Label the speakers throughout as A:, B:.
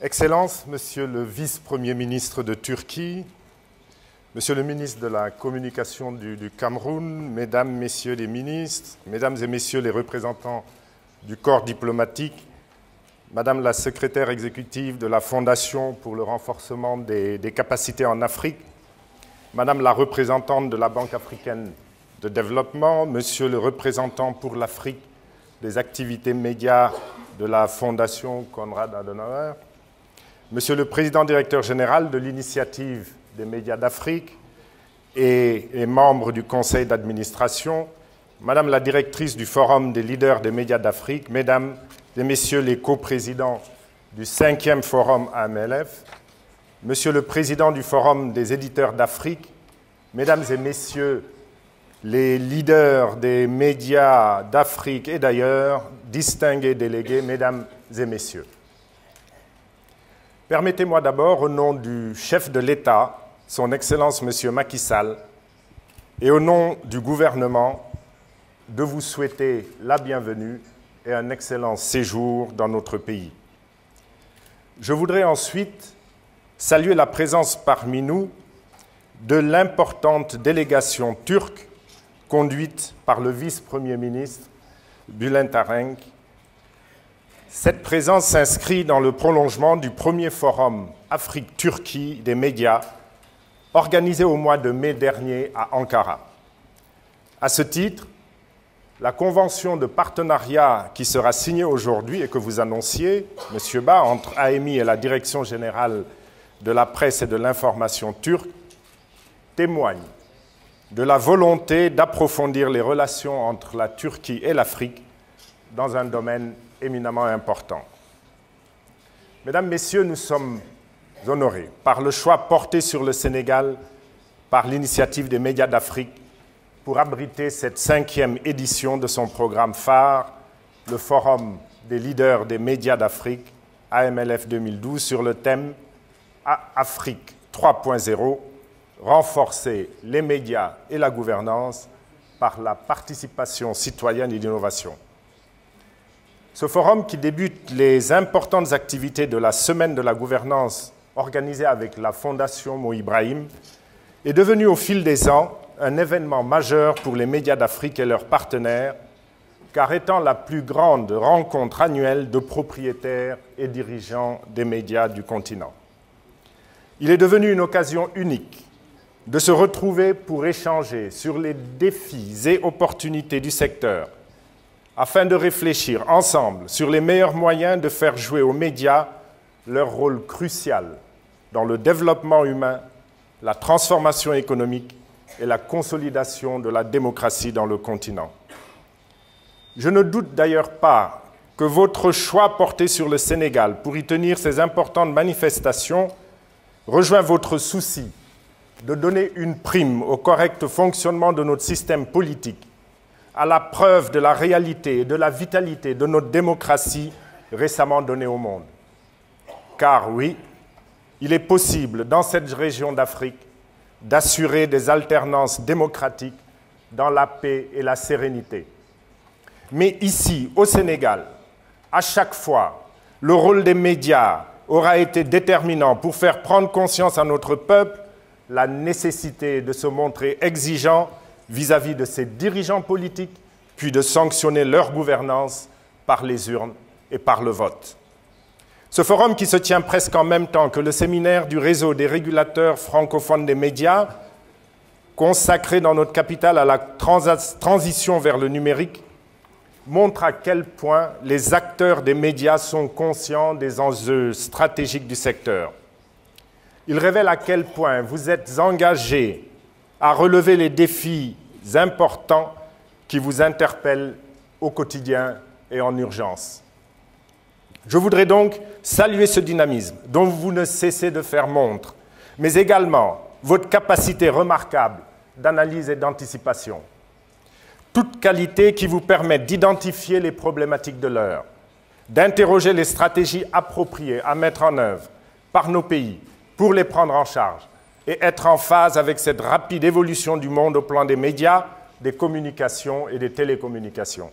A: Excellences, Monsieur le vice-premier ministre de Turquie, Monsieur le ministre de la Communication du Cameroun, Mesdames, Messieurs les ministres, Mesdames et Messieurs les représentants du corps diplomatique, Madame la secrétaire exécutive de la Fondation pour le renforcement des capacités en Afrique, Madame la représentante de la Banque africaine de développement, Monsieur le représentant pour l'Afrique des activités médias de la Fondation Konrad Adenauer, Monsieur le président directeur général de l'Initiative des médias d'Afrique et membres du conseil d'administration, Madame la directrice du Forum des leaders des médias d'Afrique, Mesdames et Messieurs les coprésidents du 5e Forum AMLF, Monsieur le président du Forum des éditeurs d'Afrique, Mesdames et Messieurs les leaders des médias d'Afrique et d'ailleurs, distingués délégués, Mesdames et Messieurs. Permettez-moi d'abord, au nom du chef de l'État, son Excellence M. Macky Sall, et au nom du gouvernement, de vous souhaiter la bienvenue et un excellent séjour dans notre pays. Je voudrais ensuite saluer la présence parmi nous de l'importante délégation turque conduite par le vice-premier ministre Bülent Arınç. Cette présence s'inscrit dans le prolongement du premier forum Afrique-Turquie des médias organisé au mois de mai dernier à Ankara. À ce titre, la convention de partenariat qui sera signée aujourd'hui et que vous annonciez, M. Ba, entre AMI et la Direction générale de la presse et de l'information turque, témoigne de la volonté d'approfondir les relations entre la Turquie et l'Afrique dans un domaine éminemment important. Mesdames, Messieurs, nous sommes honorés par le choix porté sur le Sénégal par l'Initiative des médias d'Afrique pour abriter cette 5e édition de son programme phare, le Forum des leaders des médias d'Afrique, AMLF 2012, sur le thème Afrique 3.0, renforcer les médias et la gouvernance par la participation citoyenne et l'innovation. Ce forum, qui débute les importantes activités de la Semaine de la gouvernance organisée avec la Fondation Mo Ibrahim, est devenu au fil des ans un événement majeur pour les médias d'Afrique et leurs partenaires, car étant la plus grande rencontre annuelle de propriétaires et dirigeants des médias du continent. Il est devenu une occasion unique de se retrouver pour échanger sur les défis et opportunités du secteur, afin de réfléchir ensemble sur les meilleurs moyens de faire jouer aux médias leur rôle crucial dans le développement humain, la transformation économique et la consolidation de la démocratie dans le continent. Je ne doute d'ailleurs pas que votre choix porté sur le Sénégal pour y tenir ces importantes manifestations rejoint votre souci de donner une prime au correct fonctionnement de notre système politique, à la preuve de la réalité et de la vitalité de notre démocratie récemment donnée au monde. Car oui, il est possible dans cette région d'Afrique d'assurer des alternances démocratiques dans la paix et la sérénité. Mais ici, au Sénégal, à chaque fois, le rôle des médias aura été déterminant pour faire prendre conscience à notre peuple la nécessité de se montrer exigeant vis-à-vis de ses dirigeants politiques, puis de sanctionner leur gouvernance par les urnes et par le vote. Ce forum, qui se tient presque en même temps que le séminaire du réseau des régulateurs francophones des médias, consacré dans notre capitale à la transition vers le numérique, montre à quel point les acteurs des médias sont conscients des enjeux stratégiques du secteur. Il révèle à quel point vous êtes engagés à relever les défis importants qui vous interpellent au quotidien et en urgence. Je voudrais donc saluer ce dynamisme dont vous ne cessez de faire montre, mais également votre capacité remarquable d'analyse et d'anticipation. Toute qualité qui vous permet d'identifier les problématiques de l'heure, d'interroger les stratégies appropriées à mettre en œuvre par nos pays pour les prendre en charge et être en phase avec cette rapide évolution du monde au plan des médias, des communications et des télécommunications.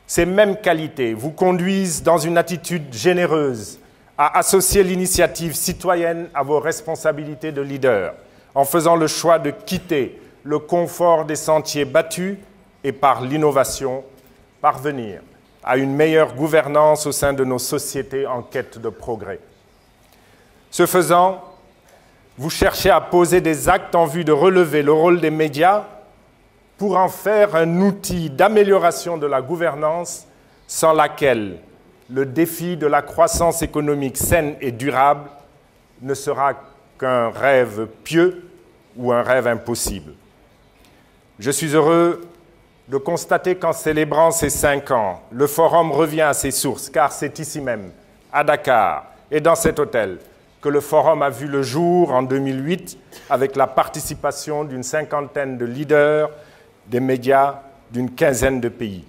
A: Ces mêmes qualités vous conduisent dans une attitude généreuse à associer l'initiative citoyenne à vos responsabilités de leader, en faisant le choix de quitter le confort des sentiers battus et par l'innovation, parvenir à une meilleure gouvernance au sein de nos sociétés en quête de progrès. Ce faisant, vous cherchez à poser des actes en vue de relever le rôle des médias pour en faire un outil d'amélioration de la gouvernance sans laquelle le défi de la croissance économique saine et durable ne sera qu'un rêve pieux ou un rêve impossible. Je suis heureux de constater qu'en célébrant ces 5 ans, le Forum revient à ses sources, car c'est ici même, à Dakar, et dans cet hôtel, que le Forum a vu le jour en 2008 avec la participation d'une 50aine de leaders des médias d'une 15aine de pays.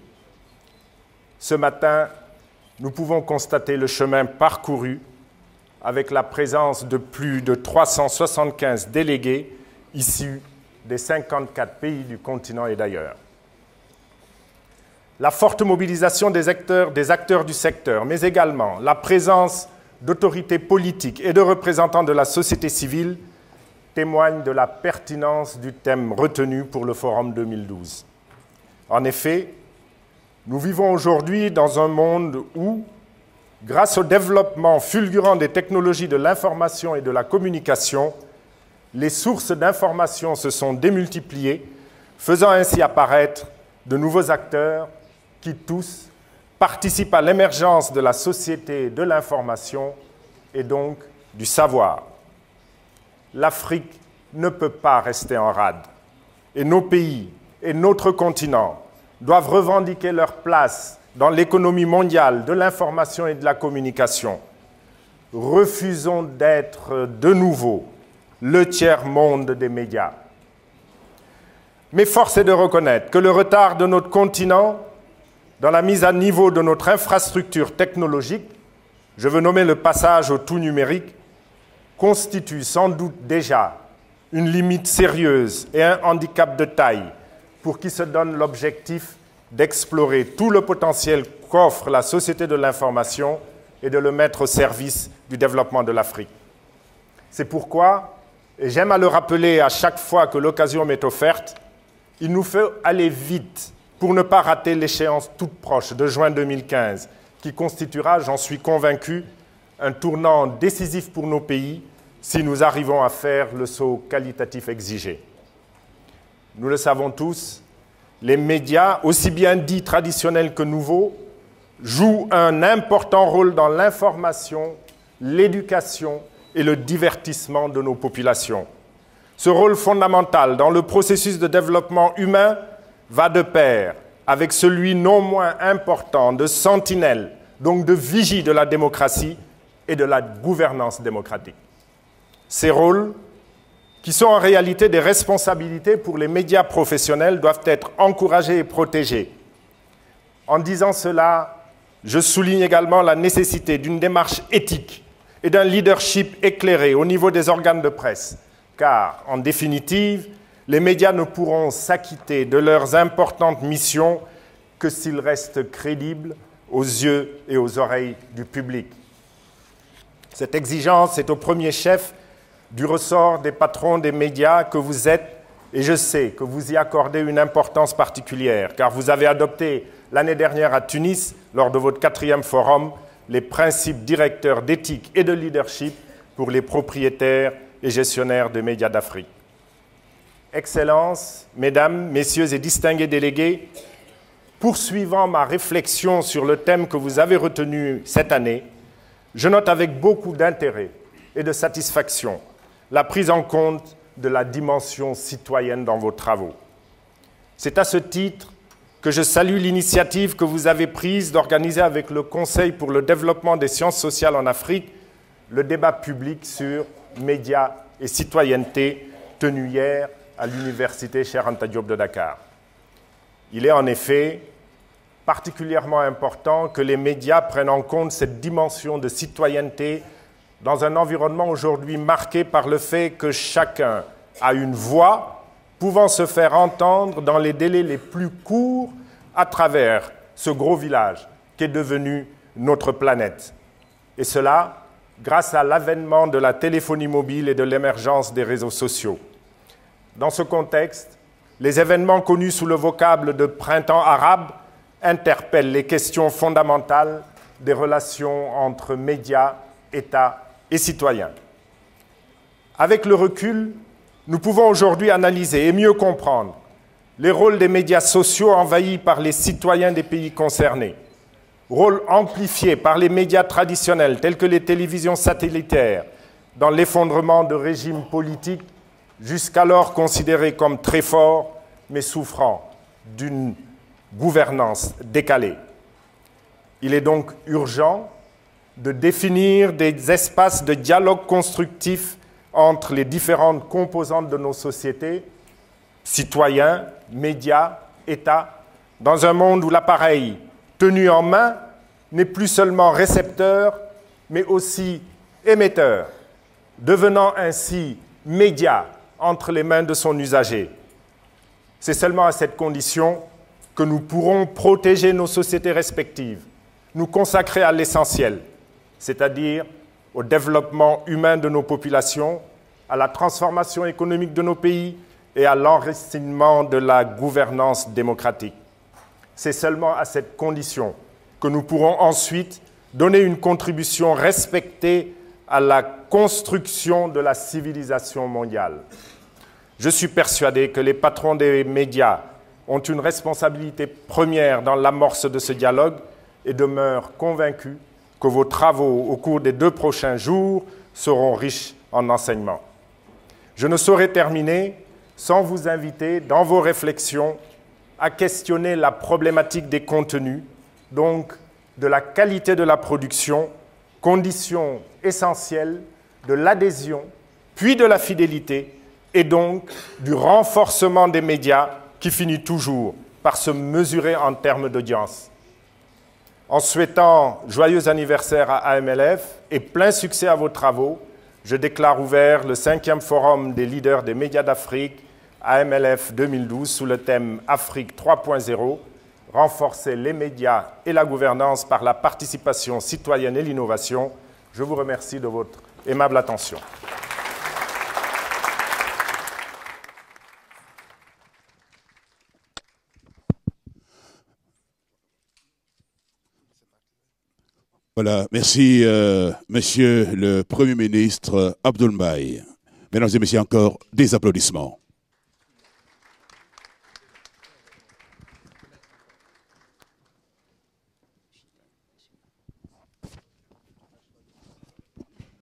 A: Ce matin, nous pouvons constater le chemin parcouru avec la présence de plus de 375 délégués issus des 54 pays du continent et d'ailleurs. La forte mobilisation des acteurs du secteur, mais également la présence d'autorités politiques et de représentants de la société civile témoignent de la pertinence du thème retenu pour le Forum 2012. En effet, nous vivons aujourd'hui dans un monde où, grâce au développement fulgurant des technologies de l'information et de la communication, les sources d'information se sont démultipliées, faisant ainsi apparaître de nouveaux acteurs qui tous participent à l'émergence de la société de l'information et donc du savoir. L'Afrique ne peut pas rester en rade et nos pays et notre continent doivent revendiquer leur place dans l'économie mondiale de l'information et de la communication. Refusons d'être de nouveau le tiers-monde des médias. Mais force est de reconnaître que le retard de notre continent dans la mise à niveau de notre infrastructure technologique, je veux nommer le passage au tout numérique, constitue sans doute déjà une limite sérieuse et un handicap de taille pour qui se donne l'objectif d'explorer tout le potentiel qu'offre la société de l'information et de le mettre au service du développement de l'Afrique. C'est pourquoi, et j'aime à le rappeler à chaque fois que l'occasion m'est offerte, il nous faut aller vite pour ne pas rater l'échéance toute proche de juin 2015, qui constituera, j'en suis convaincu, un tournant décisif pour nos pays si nous arrivons à faire le saut qualitatif exigé. Nous le savons tous, les médias, aussi bien dits traditionnels que nouveaux, jouent un important rôle dans l'information, l'éducation et le divertissement de nos populations. Ce rôle fondamental dans le processus de développement humain va de pair avec celui non moins important de sentinelle, donc de vigie de la démocratie et de la gouvernance démocratique. Ces rôles, qui sont en réalité des responsabilités pour les médias professionnels, doivent être encouragés et protégés. En disant cela, je souligne également la nécessité d'une démarche éthique et d'un leadership éclairé au niveau des organes de presse, car, en définitive, les médias ne pourront s'acquitter de leurs importantes missions que s'ils restent crédibles aux yeux et aux oreilles du public. Cette exigence est au premier chef du ressort des patrons des médias que vous êtes, et je sais que vous y accordez une importance particulière, car vous avez adopté l'année dernière à Tunis, lors de votre 4e forum, les principes directeurs d'éthique et de leadership pour les propriétaires et gestionnaires de médias d'Afrique. Excellences, Mesdames, Messieurs et distingués délégués, poursuivant ma réflexion sur le thème que vous avez retenu cette année, je note avec beaucoup d'intérêt et de satisfaction la prise en compte de la dimension citoyenne dans vos travaux. C'est à ce titre que je salue l'initiative que vous avez prise d'organiser avec le Conseil pour le développement des sciences sociales en Afrique le débat public sur médias et citoyenneté tenu hier à l'Université Cheikh Anta Diop de Dakar. Il est en effet particulièrement important que les médias prennent en compte cette dimension de citoyenneté dans un environnement aujourd'hui marqué par le fait que chacun a une voix pouvant se faire entendre dans les délais les plus courts à travers ce gros village qu'est devenu notre planète. Et cela grâce à l'avènement de la téléphonie mobile et de l'émergence des réseaux sociaux. Dans ce contexte, les événements connus sous le vocable de printemps arabe interpellent les questions fondamentales des relations entre médias, États et citoyens. Avec le recul, nous pouvons aujourd'hui analyser et mieux comprendre les rôles des médias sociaux envahis par les citoyens des pays concernés, rôle amplifié par les médias traditionnels tels que les télévisions satellitaires dans l'effondrement de régimes politiques jusqu'alors considérés comme très forts mais souffrant d'une gouvernance décalée. Il est donc urgent de définir des espaces de dialogue constructif entre les différentes composantes de nos sociétés, citoyens, médias, États, dans un monde où l'appareil tenu en main n'est plus seulement récepteur, mais aussi émetteur, devenant ainsi média entre les mains de son usager. C'est seulement à cette condition que nous pourrons protéger nos sociétés respectives, nous consacrer à l'essentiel, c'est-à-dire au développement humain de nos populations, à la transformation économique de nos pays et à l'enracinement de la gouvernance démocratique. C'est seulement à cette condition que nous pourrons ensuite donner une contribution respectée à la construction de la civilisation mondiale. Je suis persuadé que les patrons des médias ont une responsabilité première dans l'amorce de ce dialogue et demeure convaincu que vos travaux au cours des 2 prochains jours seront riches en enseignements. Je ne saurais terminer sans vous inviter, dans vos réflexions, à questionner la problématique des contenus, donc de la qualité de la production, condition essentielle de l'adhésion, puis de la fidélité, et donc du renforcement des médias qui finit toujours par se mesurer en termes d'audience. En souhaitant joyeux anniversaire à AMLF et plein succès à vos travaux, je déclare ouvert le 5e forum des leaders des médias d'Afrique, AMLF 2012, sous le thème Afrique 3.0, renforcer les médias et la gouvernance par la participation citoyenne et l'innovation. Je vous remercie de votre aimable attention.
B: Voilà, merci Monsieur le Premier ministre Abdoul Mbaye. Mesdames et messieurs, encore des applaudissements.